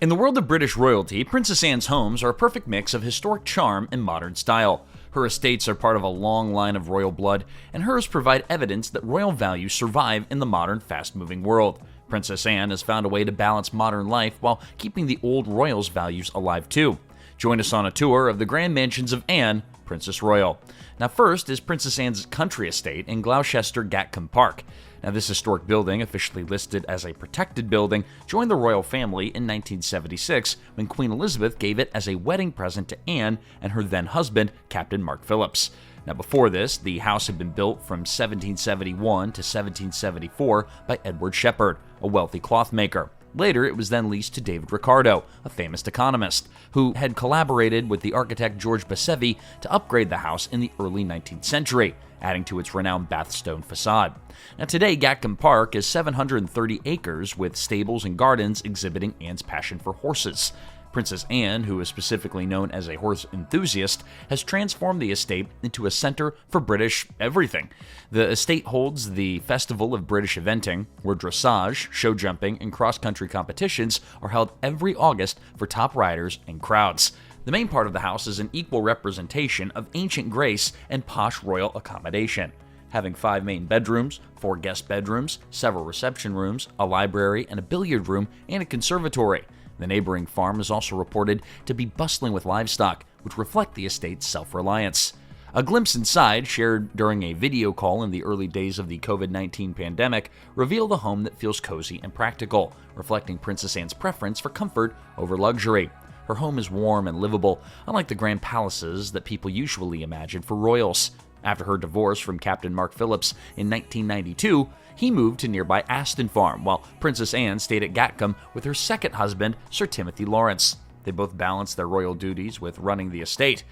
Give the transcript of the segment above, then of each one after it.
In the world of British royalty, Princess Anne's homes are a perfect mix of historic charm and modern style. Her estates are part of a long line of royal blood, and hers provide evidence that royal values survive in the modern, fast-moving world. Princess Anne has found a way to balance modern life while keeping the old royals' values alive too. Join us on a tour of the grand mansions of Anne, Princess Royal. Now first is Princess Anne's country estate in Gloucester Gatcombe Park. Now this historic building, officially listed as a protected building, joined the royal family in 1976 when Queen Elizabeth gave it as a wedding present to Anne and her then husband, Captain Mark Phillips. Now before this, the house had been built from 1771 to 1774 by Edward Shepherd, a wealthy clothmaker. Later, it was then leased to David Ricardo, a famous economist, who had collaborated with the architect George Bassevi to upgrade the house in the early 19th century, adding to its renowned Bathstone facade. Now today, Gatcombe Park is 730 acres with stables and gardens exhibiting Anne's passion for horses. Princess Anne, who is specifically known as a horse enthusiast, has transformed the estate into a center for British everything. The estate holds the Festival of British Eventing, where dressage, show jumping, and cross-country competitions are held every August for top riders and crowds. The main part of the house is an equal representation of ancient grace and posh royal accommodation, having 5 main bedrooms, 4 guest bedrooms, several reception rooms, a library, and a billiard room, and a conservatory. The neighboring farm is also reported to be bustling with livestock, which reflect the estate's self-reliance. A glimpse inside, shared during a video call in the early days of the COVID-19 pandemic, revealed a home that feels cozy and practical, reflecting Princess Anne's preference for comfort over luxury. Her home is warm and livable, unlike the grand palaces that people usually imagine for royals. After her divorce from Captain Mark Phillips in 1992, he moved to nearby Aston Farm, while Princess Anne stayed at Gatcombe with her second husband, Sir Timothy Lawrence. They both balanced their royal duties with running the estate.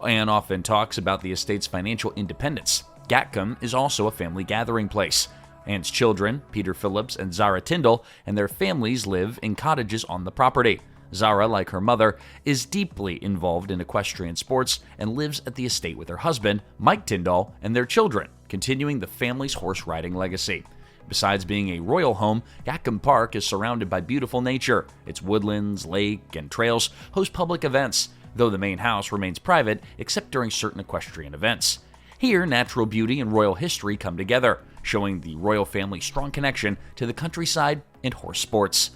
Anne often talks about the estate's financial independence. Gatcombe is also a family gathering place. Anne's children, Peter Phillips and Zara Tyndall, and their families live in cottages on the property. Zara, like her mother, is deeply involved in equestrian sports and lives at the estate with her husband, Mike Tyndall, and their children, continuing the family's horse riding legacy. Besides being a royal home, Gatcombe Park is surrounded by beautiful nature. Its woodlands, lake, and trails host public events, though the main house remains private except during certain equestrian events. Here, natural beauty and royal history come together, showing the royal family's strong connection to the countryside and horse sports.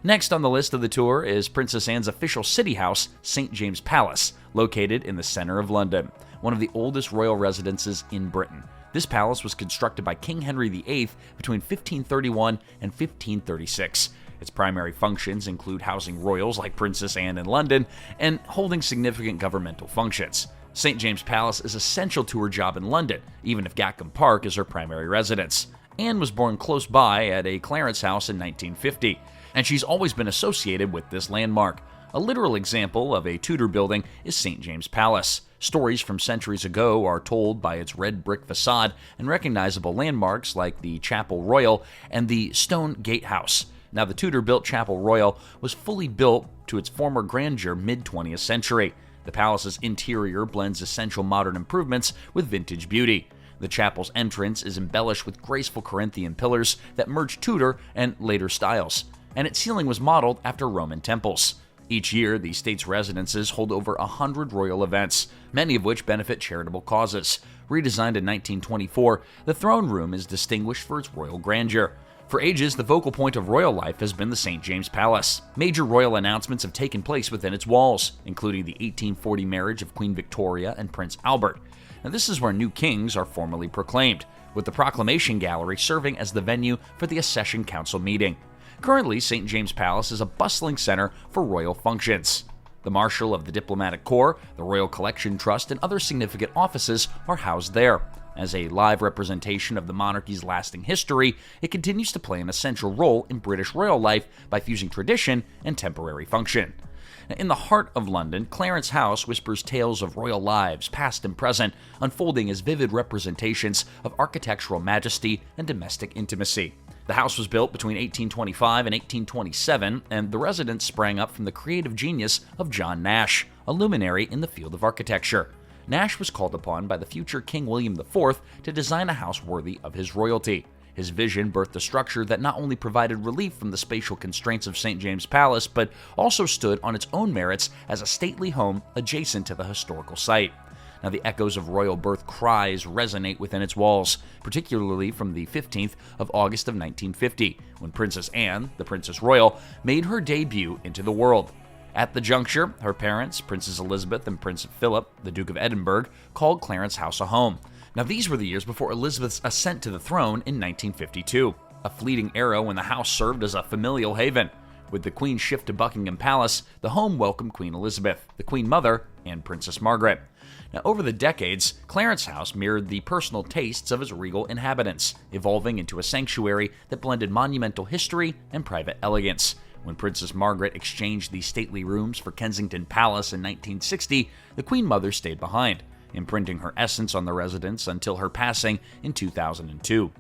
Next on the list of the tour is Princess Anne's official city house, St. James Palace, located in the center of London, one of the oldest royal residences in Britain. This palace was constructed by King Henry VIII between 1531 and 1536. Its primary functions include housing royals like Princess Anne in London and holding significant governmental functions. St. James Palace is essential to her job in London, even if Gatcombe Park is her primary residence. Anne was born close by at a Clarence house in 1950, and she's always been associated with this landmark. A literal example of a Tudor building is St. James Palace. Stories from centuries ago are told by its red brick facade and recognizable landmarks like the Chapel Royal and the Stone Gatehouse. Now, the Tudor-built Chapel Royal was fully built to its former grandeur mid-20th century. The palace's interior blends essential modern improvements with vintage beauty. The chapel's entrance is embellished with graceful Corinthian pillars that merge Tudor and later styles, and its ceiling was modeled after Roman temples. Each year, the state's residences hold over 100 royal events, many of which benefit charitable causes. Redesigned in 1924, the throne room is distinguished for its royal grandeur. For ages, the focal point of royal life has been the St. James Palace. Major royal announcements have taken place within its walls, including the 1840 marriage of Queen Victoria and Prince Albert. Now, this is where new kings are formally proclaimed, with the Proclamation Gallery serving as the venue for the Accession Council meeting. Currently, St. James Palace is a bustling center for royal functions. The Marshal of the Diplomatic Corps, the Royal Collection Trust, and other significant offices are housed there. As a live representation of the monarchy's lasting history, it continues to play an essential role in British royal life by fusing tradition and temporary function. In the heart of London, Clarence House whispers tales of royal lives, past and present, unfolding as vivid representations of architectural majesty and domestic intimacy. The house was built between 1825 and 1827, and the residence sprang up from the creative genius of John Nash, a luminary in the field of architecture. Nash was called upon by the future King William IV to design a house worthy of his royalty. His vision birthed a structure that not only provided relief from the spatial constraints of St. James Palace, but also stood on its own merits as a stately home adjacent to the historical site. Now, the echoes of royal birth cries resonate within its walls, particularly from the 15th of August of 1950, when Princess Anne, the Princess Royal, made her debut into the world. At the juncture, her parents, Princess Elizabeth and Prince Philip, the Duke of Edinburgh, called Clarence House a home. Now, these were the years before Elizabeth's ascent to the throne in 1952, a fleeting era when the house served as a familial haven. With the Queen's shift to Buckingham Palace, the home welcomed Queen Elizabeth, the Queen Mother, and Princess Margaret. Now, over the decades, Clarence House mirrored the personal tastes of its regal inhabitants, evolving into a sanctuary that blended monumental history and private elegance. When Princess Margaret exchanged the stately rooms for Kensington Palace in 1960, the Queen Mother stayed behind, imprinting her essence on the residence until her passing in 2002.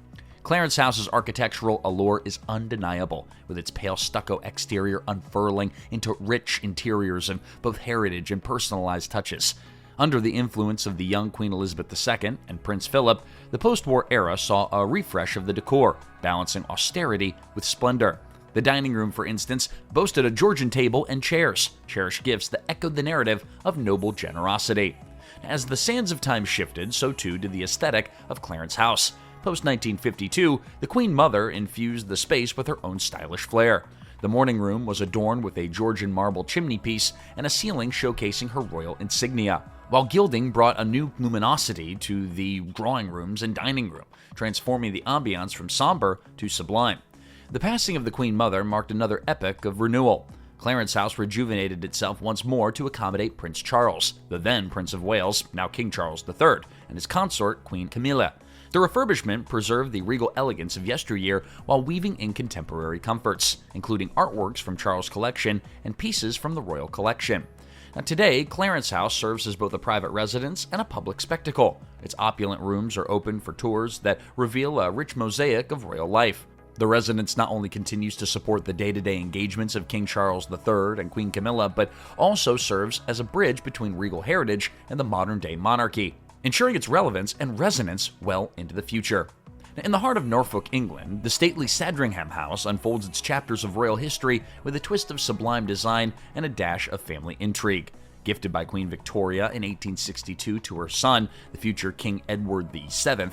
Clarence House's architectural allure is undeniable, with its pale stucco exterior unfurling into rich interiors of both heritage and personalized touches. Under the influence of the young Queen Elizabeth II and Prince Philip, the post-war era saw a refresh of the decor, balancing austerity with splendor. The dining room, for instance, boasted a Georgian table and chairs, cherished gifts that echoed the narrative of noble generosity. As the sands of time shifted, so too did the aesthetic of Clarence House. Post-1952, the Queen Mother infused the space with her own stylish flair. The morning room was adorned with a Georgian marble chimneypiece and a ceiling showcasing her royal insignia, while gilding brought a new luminosity to the drawing rooms and dining room, transforming the ambiance from somber to sublime. The passing of the Queen Mother marked another epoch of renewal. Clarence House rejuvenated itself once more to accommodate Prince Charles, the then Prince of Wales, now King Charles III, and his consort, Queen Camilla. The refurbishment preserved the regal elegance of yesteryear while weaving in contemporary comforts, including artworks from Charles' collection and pieces from the royal collection. Now, today, Clarence House serves as both a private residence and a public spectacle. Its opulent rooms are open for tours that reveal a rich mosaic of royal life. The residence not only continues to support the day-to-day engagements of King Charles III and Queen Camilla, but also serves as a bridge between regal heritage and the modern-day monarchy, ensuring its relevance and resonance well into the future. In the heart of Norfolk, England, the stately Sandringham House unfolds its chapters of royal history with a twist of sublime design and a dash of family intrigue. Gifted by Queen Victoria in 1862 to her son, the future King Edward VII,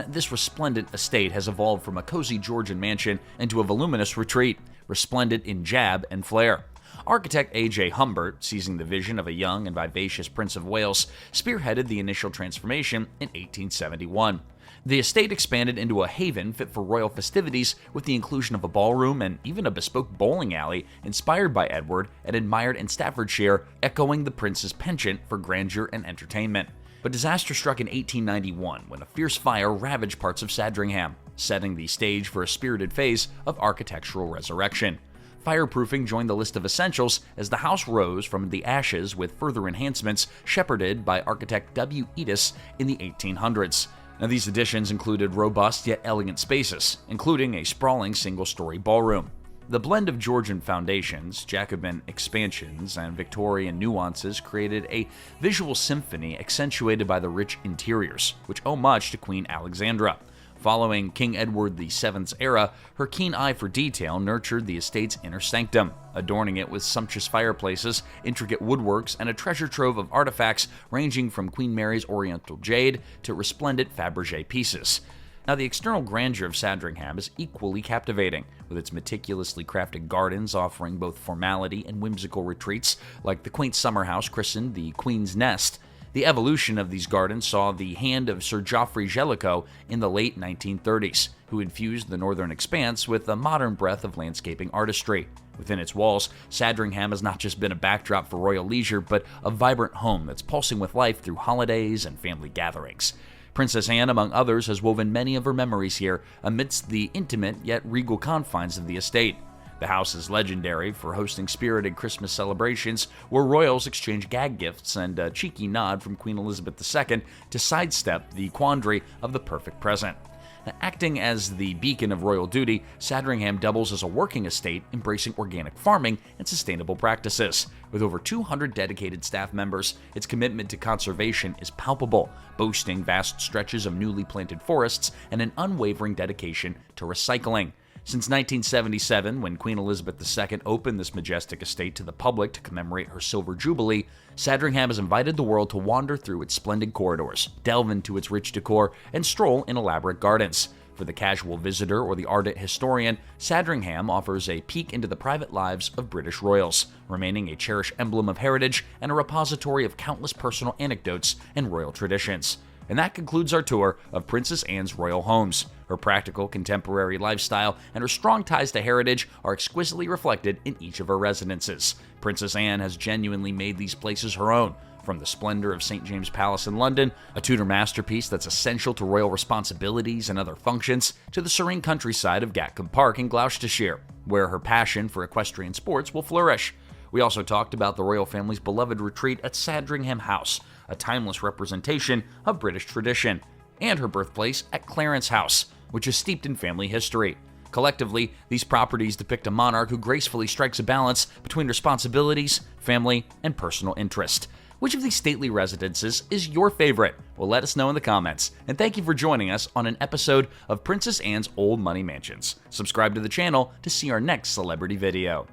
this resplendent estate has evolved from a cozy Georgian mansion into a voluminous retreat, resplendent in jab and flair. Architect A.J. Humbert, seizing the vision of a young and vivacious Prince of Wales, spearheaded the initial transformation in 1871. The estate expanded into a haven fit for royal festivities with the inclusion of a ballroom and even a bespoke bowling alley inspired by Edward and admired in Staffordshire, echoing the prince's penchant for grandeur and entertainment. But disaster struck in 1891 when a fierce fire ravaged parts of Sandringham, setting the stage for a spirited phase of architectural resurrection. Fireproofing joined the list of essentials as the house rose from the ashes with further enhancements shepherded by architect W. Edis in the 1800s. Now, these additions included robust yet elegant spaces, including a sprawling single-story ballroom. The blend of Georgian foundations, Jacobean expansions, and Victorian nuances created a visual symphony accentuated by the rich interiors, which owe much to Queen Alexandra. Following King Edward VII's era, her keen eye for detail nurtured the estate's inner sanctum, adorning it with sumptuous fireplaces, intricate woodworks, and a treasure trove of artifacts ranging from Queen Mary's Oriental jade to resplendent Fabergé pieces. Now, the external grandeur of Sandringham is equally captivating, with its meticulously crafted gardens offering both formality and whimsical retreats, like the quaint summer house christened the Queen's Nest. The evolution of these gardens saw the hand of Sir Geoffrey Jellicoe in the late 1930s, who infused the northern expanse with a modern breath of landscaping artistry. Within its walls, Sandringham has not just been a backdrop for royal leisure, but a vibrant home that's pulsing with life through holidays and family gatherings. Princess Anne, among others, has woven many of her memories here amidst the intimate yet regal confines of the estate. The house is legendary for hosting spirited Christmas celebrations where royals exchange gag gifts and a cheeky nod from Queen Elizabeth II to sidestep the quandary of the perfect present. Acting as the beacon of royal duty, Sandringham doubles as a working estate embracing organic farming and sustainable practices. With over 200 dedicated staff members, its commitment to conservation is palpable, boasting vast stretches of newly planted forests and an unwavering dedication to recycling. Since 1977, when Queen Elizabeth II opened this majestic estate to the public to commemorate her Silver Jubilee, Sandringham has invited the world to wander through its splendid corridors, delve into its rich decor, and stroll in elaborate gardens. For the casual visitor or the ardent historian, Sandringham offers a peek into the private lives of British royals, remaining a cherished emblem of heritage and a repository of countless personal anecdotes and royal traditions. And that concludes our tour of Princess Anne's royal homes. Her practical, contemporary lifestyle and her strong ties to heritage are exquisitely reflected in each of her residences. Princess Anne has genuinely made these places her own. From the splendor of St. James Palace in London, a Tudor masterpiece that's essential to royal responsibilities and other functions, to the serene countryside of Gatcombe Park in Gloucestershire, where her passion for equestrian sports will flourish. We also talked about the royal family's beloved retreat at Sandringham House, a timeless representation of British tradition, and her birthplace at Clarence House, which is steeped in family history. Collectively, these properties depict a monarch who gracefully strikes a balance between responsibilities, family, and personal interest. Which of these stately residences is your favorite? Well, let us know in the comments. And thank you for joining us on an episode of Princess Anne's Old Money Mansions. Subscribe to the channel to see our next celebrity video.